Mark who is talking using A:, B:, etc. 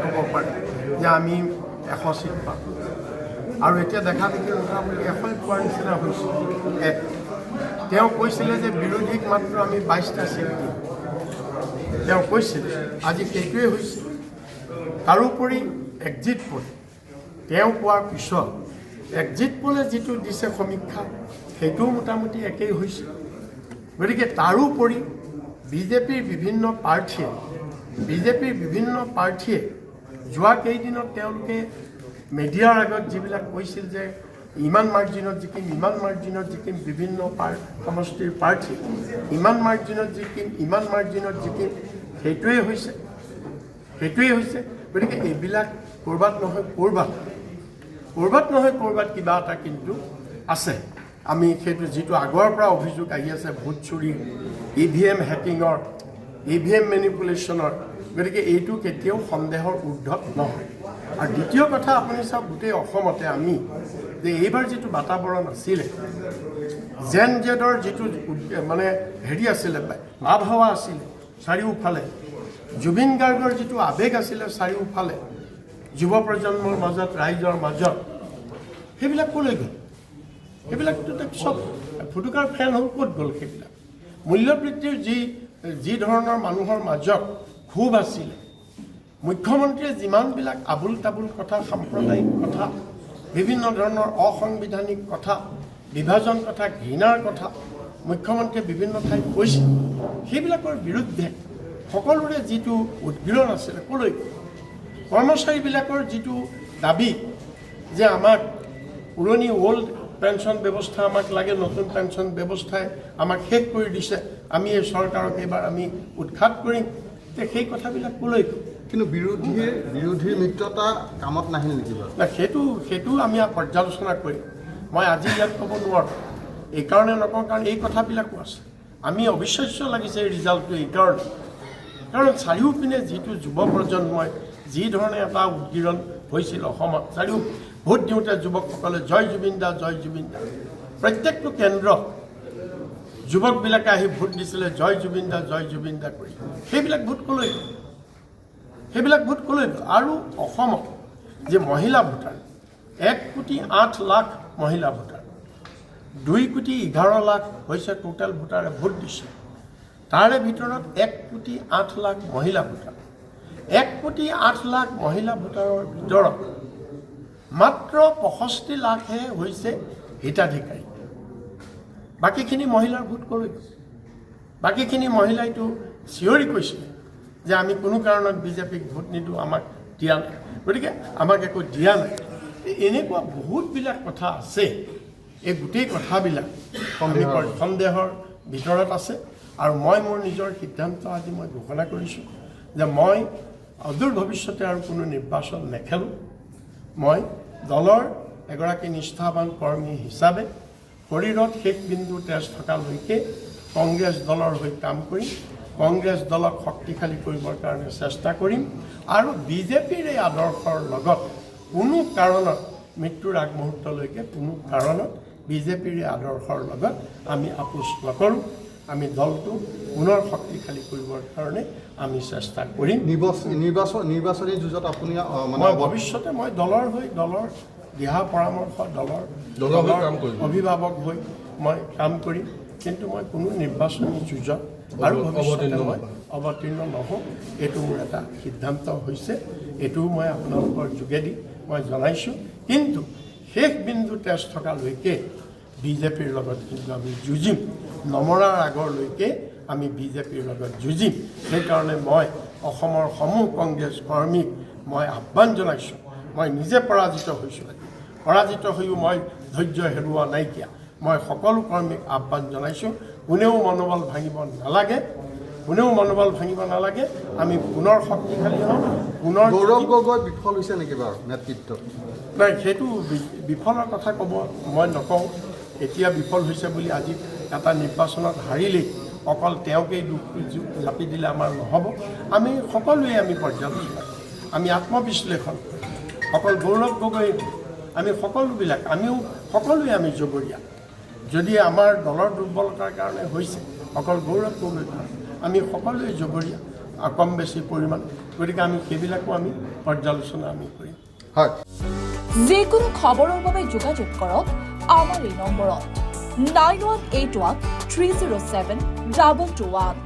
A: ক'ব পাৰে যে আমি 100 চিট পাম আৰু এতিয়া দেখা দেখি মোটামুটি 100 পোৱাৰ নিচিনা হৈছে। তেওঁ কৈছিলে যে বিৰোধীক মাত্ৰ আমি 22টা চিট দিম, তেওঁ কৈছিল। আজি সেইটোৱে হৈছে। তাৰোপৰি এক্সিট পোল তেওঁ কোৱাৰ পিছত এক্সিট পোলে যিটো দিছে সমীক্ষা সেইটোও মোটামুটি একেই হৈছে। গতিকে তাৰোপৰি বিজেপিৰ বিভিন্ন প্ৰাৰ্থীয়ে যোৱা কেইদিনত তেওঁলোকে মিডিয়াৰ আগত যিবিলাক কৈছিল যে ইমান মাৰ্জিনত জিকিম বিভিন্ন সমষ্টিৰ প্ৰাৰ্থী ইমান মাৰ্জিনত জিকিম সেইটোৱে হৈছে। গতিকে এইবিলাক ক'ৰবাত নহয় ক'ৰবাত কিবা এটা কিন্তু আছে। আমি সেইটো যিটো আগৰ পৰা অভিযোগ আহি আছে ভোট চুৰি, EVM হেকিঙৰ, EVM মেনিপুলেশ্যনৰ, গতিকে এইটো কেতিয়াও সন্দেহৰ ঊৰ্ধত নহয়। আৰু দ্বিতীয় কথা আপুনি চাওক, গোটেই অসমতে আমি যে এইবাৰ যিটো বাতাবৰণ আছিলে, জেন জেডৰ যিটো মানে হেৰি আছিলে, আবহাৱা আছিলে চাৰিওফালে, জুবিন গাৰ্গৰ যিটো আৱেগ আছিলে চাৰিওফালে, যুৱ প্ৰজন্মৰ মাজত, ৰাইজৰ মাজত, সেইবিলাক ক'লৈ গ'ল? সেইবিলাকতো চব ফুটুকাৰ ফেন হ'ল, ক'ত গ'ল সেইবিলাক? মূল্যবৃদ্ধিৰ যি ধৰণৰ মানুহৰ মাজত ক্ষোভ আছিলে, মুখ্যমন্ত্ৰীয়ে যিমানবিলাক আবুল তাবুল কথা, সাম্প্ৰদায়িক কথা, বিভিন্ন ধৰণৰ অসাংবিধানিক কথা, বিভাজন কথা, ঘৃণাৰ কথা মুখ্যমন্ত্ৰীয়ে বিভিন্ন ঠাইত কৈছিল, সেইবিলাকৰ বিৰুদ্ধে সকলোৰে যিটো উদ্গীৰণ আছিলে ক'লৈ গ'ল? কৰ্মচাৰীবিলাকৰ যিটো দাবী যে আমাক পুৰণি ওল্ড পেঞ্চন ব্যৱস্থা আমাক লাগে, নতুন পেঞ্চন ব্যৱস্থাই আমাক শেষ কৰি দিছে, আমি এই চৰকাৰক এইবাৰ আমি উৎখাত কৰিম, সেই কথাবিলাক ক'লৈ গ'ল?
B: কিন্তু বিৰোধীৰ মিত্ৰতা কামত নাহিল নেকি বাৰু?
A: সেইটো আমি পৰ্যালোচনা কৰিম। মই আজি ইয়াত ক'ব নোৱাৰোঁ, এইকাৰণে নকওঁ কাৰণ এই কথাবিলাকো আছে। আমি অবিশ্বাস্য লাগিছে এই ৰিজাল্টটো এইকাৰণে, কাৰণ চাৰিওপিনে যিটো যুৱ প্ৰজন্মই যি ধৰণে এটা উদ্গীৰণ হৈছিল অসমত, ভোট দিওঁতে যুৱকসকলে জয় জুবিন দা, প্ৰত্যেকটো কেন্দ্ৰত যুৱকবিলাকে আহি ভোট দিছিলে জয় জুবিন দা কৰি। সেইবিলাক ভোট ক'লৈ গ'ল? আৰু অসমত যে মহিলা ভোটাৰ 1,08,00,000 মহিলা ভোটাৰ, 2,11,00,000 হৈছে টোটেল ভোটাৰে ভোট দিছে। তাৰে ভিতৰত 1,08,00,000 মহিলা ভোটাৰ, 1,08,00,000 মহিলা ভোটাৰৰ ভিতৰত মাত্ৰ 65 লাখহে হৈছে হিতাধিকাৰী। বাকীখিনি মহিলাৰ ভোট ক'লৈ গ'ল? বাকীখিনি মহিলাইতো চিঞৰি কৈছিলে যে আমি কোনো কাৰণত বিজেপিক ভোট নিদিওঁ, আমাক দিয়া নাই, গতিকে আমাক একো দিয়া নাই। এনেকুৱা বহুতবিলাক কথা আছে। এই গোটেই কথাবিলাক সন্দেহৰ ভিতৰত আছে। আৰু মই মোৰ নিজৰ সিদ্ধান্ত আজি মই ঘোষণা কৰিছোঁ যে মই অদূৰ ভৱিষ্যতে আৰু কোনো নিৰ্বাচন নেখেলোঁ। মই দলৰ এগৰাকী নিষ্ঠাৱান কৰ্মী হিচাপে শৰীৰত শেষ বিন্দু তেজ থকালৈকে কংগ্ৰেছ দলৰ হৈ কাম কৰিম, কংগ্ৰেছ দলক শক্তিশালী কৰিবৰ কাৰণে চেষ্টা কৰিম, আৰু বিজেপিৰ এই আদৰ্শৰ লগত কোনো কাৰণত মৃত্যুৰ আগমুহূৰ্তলৈকে কোনো কাৰণত বিজেপিৰ এই আদৰ্শৰ লগত আমি আপোচ নকৰোঁ। আমি দলটো পুনৰ শক্তিশালী কৰিবৰ কাৰণে আমি চেষ্টা কৰিম।
B: নিৰ্বাচনী যুঁজত আপুনি
A: মই ভৱিষ্যতে মই দলৰ হৈ, দলৰ দিহা পৰামৰ্শ, দলৰ অভিভাৱক হৈ মই কাম কৰিম, কিন্তু মই কোনো নিৰ্বাচনী যুঁজত আৰু ভৱিষ্যতে মই অৱতীৰ্ণ নহওঁ। এইটো মোৰ এটা সিদ্ধান্ত হৈছে, এইটোও মই আপোনালোকৰ যোগেদি মই জনাইছোঁ। কিন্তু শেষ বিন্দু তেজ থকালৈকে বিজেপিৰ লগত কিন্তু আমি যুঁজিম, নমৰাৰ আগৰলৈকে আমি বিজেপিৰ লগত যুঁজিম। সেইকাৰণে মই অসমৰ সমূহ কংগ্ৰেছ কৰ্মীক মই আহ্বান জনাইছোঁ। মই নিজে পৰাজিত হৈছোঁ, পৰাজিত হৈও মই ধৈৰ্য হেৰুওৱা নাইকিয়া। মই সকলো কৰ্মীক আহ্বান জনাইছোঁ, কোনেও মনোবল ভাঙিব নালাগে। আমি পুনৰ শক্তিশালী হ'ম। পুনৰ
B: গৌৰৱ গগৈ বিফল হৈছে নেকি বাৰু নেতৃত্বত?
A: নাই, সেইটো বিফলৰ কথা ক'ব মই নকওঁ। এতিয়া বিফল হৈছে বুলি আজি এটা নিৰ্বাচনত হাৰিলেই অকল তেওঁকেই দুখটো জাপি দিলে আমাৰ নহ'ব। আমি সকলোৱে আমি পৰ্যালোচনা, আমি আত্মবিশ্লেষণ, অকল গৌৰৱ গগৈ, আমি আমিও সকলোৱে আমি জগৰীয়া। যদি আমাৰ দলৰ দুৰ্বলতাৰ কাৰণে হৈছে, অকল গৌৰৱ গগৈৰ কাৰণে আমি সকলোৱে জগৰীয়া কম বেছি পৰিমাণ। গতিকে আমি সেইবিলাকো আমি পৰ্যালোচনা আমি কৰিম।
B: হয়,
C: যিকোনো খবৰৰ বাবে যোগাযোগ কৰক আমাৰ এই নম্বৰত 9181 307 221।